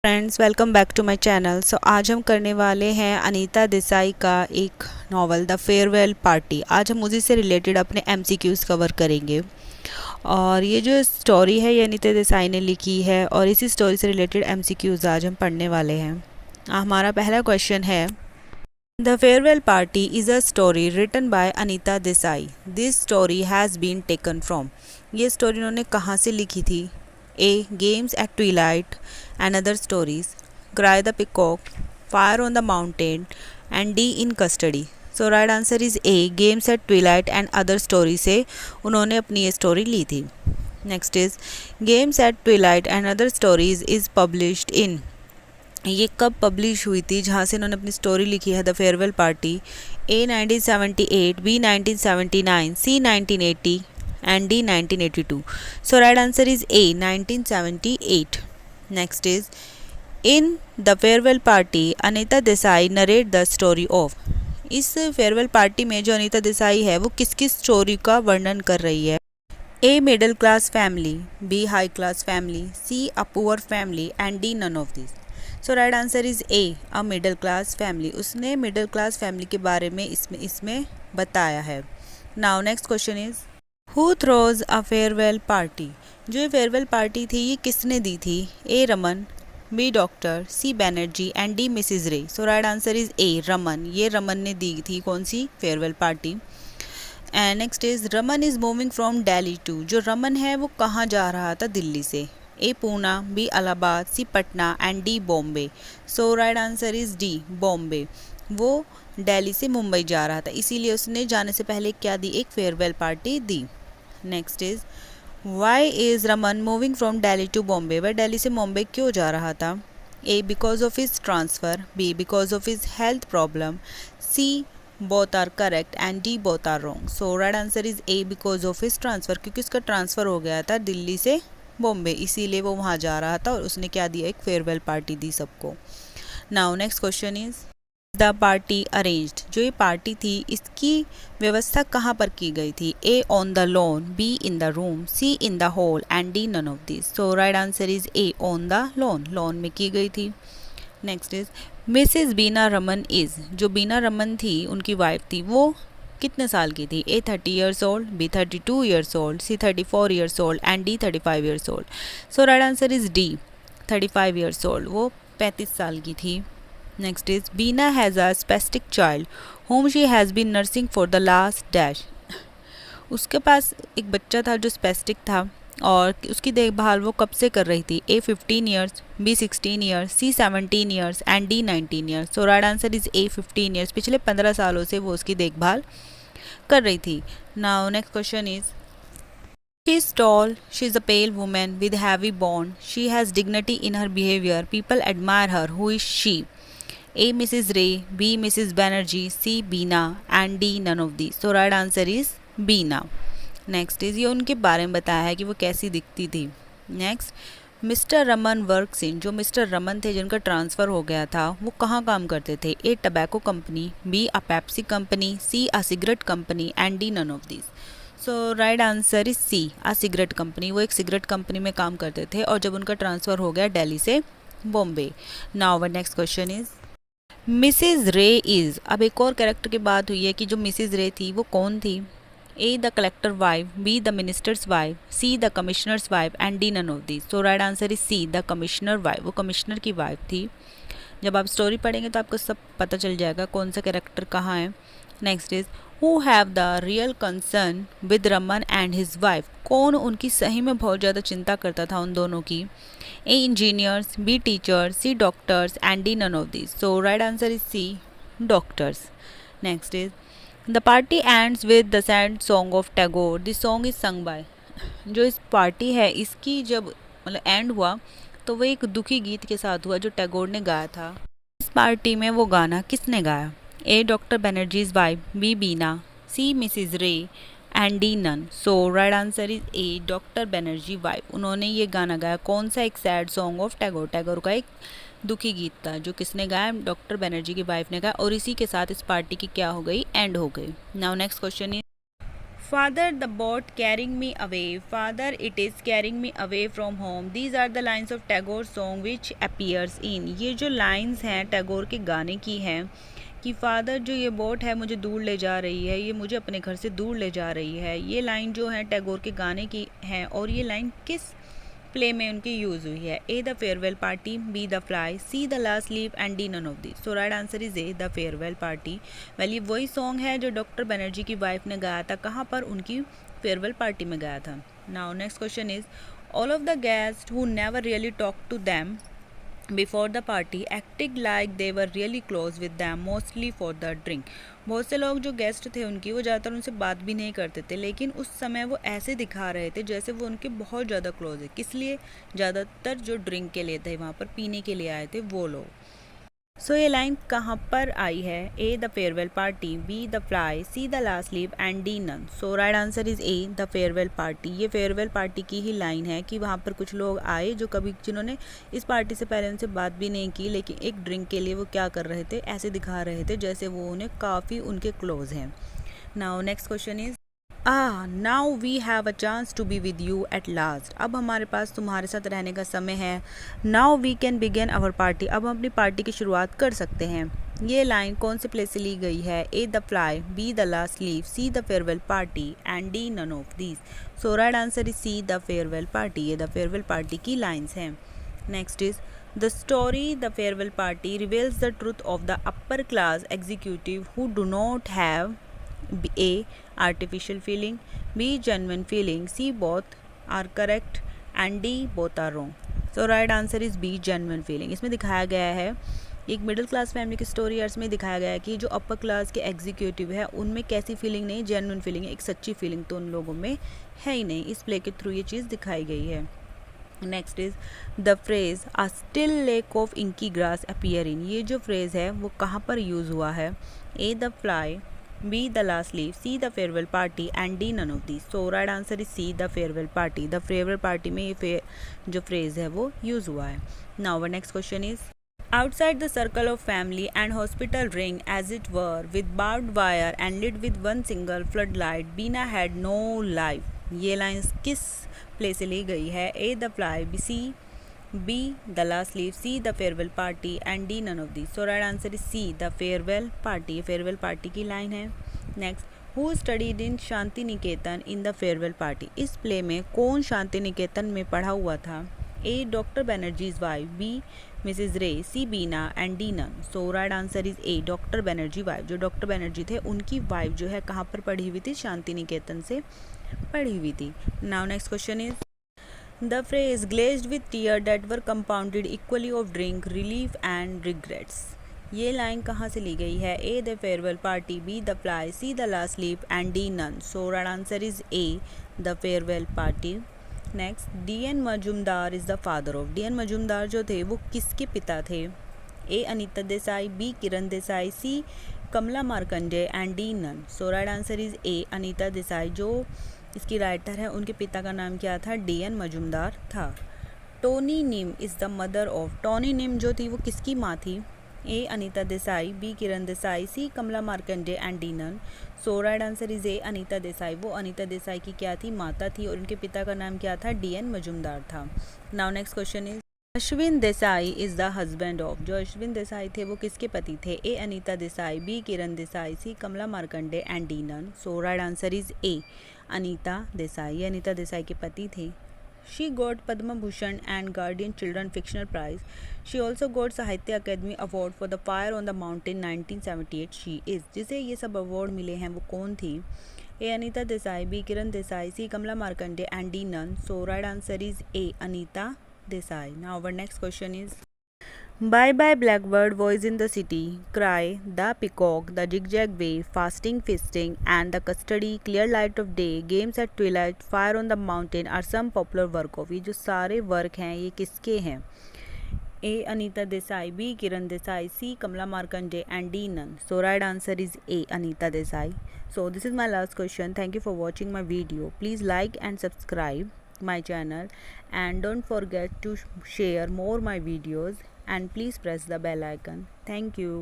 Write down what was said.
Friends, welcome back to my channel. आज हम करने वाले हैं अनीता देसाई का एक नॉवल द फेयरवेल पार्टी। आज हम उसी से रिलेटेड अपने एमसीक्यूज़ कवर करेंगे। और ये जो स्टोरी है ये अनीता देसाई ने लिखी है और इसी स्टोरी से रिलेटेड एमसीक्यूज़ आज हम पढ़ने वाले हैं। हमारा पहला क्वेश्चन है, the farewell party is a story written by Anita Desai. This story has been taken from. ये स्टोरी उन्होंने कहाँ से लिखी थी? A. Games at Twilight and Other Stories, Cry the Peacock, Fire on the Mountain, and D. In Custody. So right answer is A. Games at Twilight and Other Stories से उन्होंने अपनी ये स्टोरी ली थी। Next is Games at Twilight and Other Stories is published in। ये कब publish हुई थी जहाँ से इन्होंने अपनी स्टोरी लिखी है the farewell party? A. 1978, B. 1979, C. 1980 and D. 1982. So right answer is A. 1978. Next is, in the farewell party Anita Desai narrate the story of। इस फेयरवेल पार्टी में जो अनीता देसाई है वो किस किस स्टोरी का वर्णन कर रही है? A. Middle class family, B. High class family, C. A poor family and D. None of this. So right answer is A. A middle class family. उसने मिडिल क्लास फैमिली के बारे में इसमें बताया है। Now next question is, who throws a farewell party. जो ये farewell party थी ये किसने दी थी? A. Raman, B. Doctor, C. Banerjee and D. Mrs Ray. So right answer is A. Raman. ये रमन ने दी थी कौन सी farewell party. And next is, Raman is moving from Delhi to. जो रमन है वो कहाँ जा रहा था दिल्ली से? A. Poona, B. Allahabad, C. Patna and D. Bombay. So right answer is D. Bombay. वो दिल्ली से मुंबई जा रहा था, इसीलिए उसने जाने से पहले क्या दी? एक फेयरवेल पार्टी दी। Next is, why is Raman moving from Delhi to Bombay. वह दिल्ली से मुंबई क्यों जा रहा था? A. Because of his transfer, B. Because of his health problem, C. Both are correct and D. Both are wrong. So right answer is A. Because of his transfer, क्योंकि उसका transfer हो गया था दिल्ली से बॉम्बे, इसीलिए वो वहाँ जा रहा था और उसने क्या दिया? एक फेयरवेल पार्टी दी सबको। Now next question is, the party arranged. जो ये पार्टी थी इसकी व्यवस्था कहाँ पर की गई थी? A. On the lawn, B. In the room, C. In the hall and D. None of this. So right answer is A. On the lawn. Lawn में की गई थी। Next is, Mrs Bina Raman is. जो बीना रमन थी उनकी वाइफ थी वो कितने साल की थी? A. 30 years old, B. 32 years old, C. 34 years old and D. 35 years old. So right answer is D. 35 years old. वो 35 साल की थी। Next is, Bina has a spastic child home she has been nursing for the last dash. उसके पास एक बच्चा था जो स्पेस्टिक था और उसकी देखभाल वो कब से कर रही थी? A. 15 years, B. 16 years, C. 17 years and D. 19 years. So right answer is A. 15 years. पिछले 15 सालों से वो उसकी देखभाल कर रही थी। Now next question is, she is tall, she is a pale woman with heavy bone, she has dignity in her behavior, people admire her, who is she? A. Mrs. Ray, B. Mrs. Banerjee, C. Beena and D. none of these. So right answer is Beena. Next is, ये उनके बारे में बताया है कि वो कैसी दिखती थी। Next, mister Raman works in. जो मिस्टर रमन थे जिनका ट्रांसफ़र हो गया था वो कहाँ काम करते थे? A. Tobacco company, B. A Pepsi company, C. A cigarette company and D. none of these. So right answer is C. A cigarette company. वो एक सिगरेट कंपनी में काम करते थे और जब उनका ट्रांसफ़र हो गया दिल्ली से Bombay. Now were next question is, Mrs रे इज़। अब एक और कैरेक्टर की बात हुई है कि जो मिसिज रे थी वो कौन थी? A. The collector wife, B. The minister's wife, C. The commissioner's wife and D. None of this. So right answer is C. The commissioner wife. वो कमिश्नर की वाइफ थी। जब आप स्टोरी पढ़ेंगे तो आपको सब पता चल जाएगा कौन सा कैरेक्टर कहाँ है। Next is, who have the real concern with Raman and his wife. कौन उनकी सही में बहुत ज़्यादा चिंता करता था उन दोनों की? A. Engineers, B. Teachers, C. Doctors and D. none of these. So right answer is C. Doctors. Next is, the party ends with the sad song of Tagore. This song is sung by. जो इस party है इसकी जब मतलब and हुआ तो वो एक दुखी गीत के साथ हुआ जो टैगोर ने गाया था। इस पार्टी में वो गाना किसने गाया? A. Doctor Banerjee's wife, B. Bina, C. Mrs Ray and D. None. So right answer is A. Doctor Banerjee wife. उन्होंने ये गाना गाया। कौन सा? एक sad song of Tagore. Tagore का एक दुखी गीत था जो किसने गाया? डॉक्टर बनर्जी की वाइफ ने गाया और इसी के साथ इस पार्टी की क्या हो गई? एंड हो गई। Now next question is, Father, the boat carrying me away. Father, it is carrying me away from home. These are the lines of Tagore song which appears in. ये जो lines हैं टैगोर के गाने की हैं कि फादर जो ये बोट है मुझे दूर ले जा रही है, ये मुझे अपने घर से दूर ले जा रही है। ये लाइन जो है टैगोर के गाने की है और ये लाइन किस प्ले में उनकी यूज़ हुई है? A the farewell party, B the fly, C the last leaf and D none of the. So right answer is A the farewell party. Well ये वही सॉन्ग है जो डॉक्टर बनर्जी की वाइफ ने गाया था, कहाँ पर? उनकी फेयरवेल पार्टी में गाया था। Now next question is all of the guest who never really talk to them before the party acting like they were really close with them mostly for the drink. बहुत से लोग जो guest थे उनकी वो ज़्यादातर उनसे बात भी नहीं करते थे, लेकिन उस समय वो ऐसे दिखा रहे थे जैसे वो उनके बहुत ज़्यादा क्लोज है। किस लिए? ज़्यादातर जो ड्रिंक के लिए थे, वहाँ पर पीने के लिए आए थे वो लोग। सो ये लाइन कहाँ पर आई है? A the farewell party, B the fly, C the last leaf and D none. So right answer is A the farewell party. ये फेयरवेल पार्टी की ही लाइन है कि वहाँ पर कुछ लोग आए जो कभी जिन्होंने इस पार्टी से पहले उनसे बात भी नहीं की, लेकिन एक ड्रिंक के लिए वो क्या कर रहे थे, ऐसे दिखा रहे थे जैसे वो उन्हें काफ़ी उनके क्लोज हैं। Now next question is now we have a chance to be with you at last. अब हमारे पास तुम्हारे साथ रहने का समय है। Now we can begin our party. अब हम अपनी पार्टी की शुरुआत कर सकते हैं। ये लाइन कौन से प्ले से ली गई है? A the fly, B the last leaf, C the farewell party and D none of these. So right answer is C the farewell party. ये द फेयरवेल पार्टी की लाइन्स हैं। Next is the story the farewell party reveals the truth of the upper class executive who do not have A. Artificial feeling, B. Genuine feeling, C. Both are correct and D. Both are wrong. So right answer is B. Genuine feeling. इसमें दिखाया गया है एक middle class family की story है। इसमें दिखाया गया है कि जो अपर क्लास के एग्जीक्यूटिव है उनमें कैसी फीलिंग नहीं, जेन्युइन फीलिंग है। एक सच्ची फीलिंग तो उन लोगों में है ही नहीं। इस प्ले के थ्रू ये चीज़ दिखाई गई है। Next is the phrase a still lake of inky grass appear in. ये जो फ्रेज है वो कहाँ पर यूज़ हुआ है? A the fly, B the last leave, C the farewell party and D none of these. So right answer is C the farewell party. The farewell party में ये जो phrase है वो use हुआ है। Now our next question is outside the circle of family and hospital ring as it were with barbed wire and lit with one single floodlight, Bina had no life. ये lines किस play से ली गई है? A the fly, C B the last leave, C the farewell party and D none of these. So right answer is C the farewell party. farewell party की line है। Next, who studied in Shantiniketan in the farewell party? इस play में कौन Shantiniketan में पढ़ा हुआ था? A doctor Banerjee's wife, B Mrs Ray, C Bina and D none. So right answer is A doctor Banerjee wife. जो डॉक्टर बनर्जी थे उनकी वाइफ जो है कहाँ पर पढ़ी हुई थी? शांति निकेतन से पढ़ी हुई थी। Now next question is The phrase glazed with tears that were compounded equally of drink, relief and regrets. ये लाइन कहाँ से ली गई है? A the farewell party, B the fly, C the last leap and D none. So right answer is A the farewell party. Next, D.N. Majumdar is the father of. D.N. Majumdar जो थे वो किसके पिता थे? A Anita Desai, B Kiran Desai, C Kamala Markandaya and D none. So right answer is A Anita Desai. जो इसकी writer है उनके पिता का नाम क्या था? D.N. मजूमदार था। Toni Nime is the mother of. Toni Nime जो थी वो किसकी माँ थी? A Anita Desai, B Kiran Desai, C Kamala Markandaya and D none. So right answer is A Anita Desai. वो अनीता देसाई की क्या थी? माता थी और उनके पिता का नाम क्या था? D.N. मजूमदार था। Now next question is Ashvin Desai is the husband of. जो अश्विन देसाई थे वो किसके पति थे? A Anita Desai, B Kiran Desai, C Kamala Markandaya and D none. So right answer is A Anita Desai. ये अनीता देसाई के पति थे। She got Padma Bhushan and Guardian children fictional prize. She also got Sahitya Akademi award for the fire on the mountain 1978। She is, जिसे ये सब अवार्ड मिले हैं वो कौन थी? A Anita Desai, B Kiran Desai, C Kamala Markandaya and D none. So right answer is A Anita Desai. Now our next question is Bye bye blackbird, voice in the city, cry, the peacock, the zigzag way, fasting, feasting, and the custody, clear light of day, games at twilight, fire on the mountain are some popular work of। ये जो सारे work हैं ये किसके हैं? A Anita Desai, B Kiran Desai, C Kamala Markandaya and D none. So right answer is A Anita Desai. So this is my last question. Thank you for watching my video. Please like and subscribe my channel and don't forget to share more my videos and please press the bell icon. Thank you.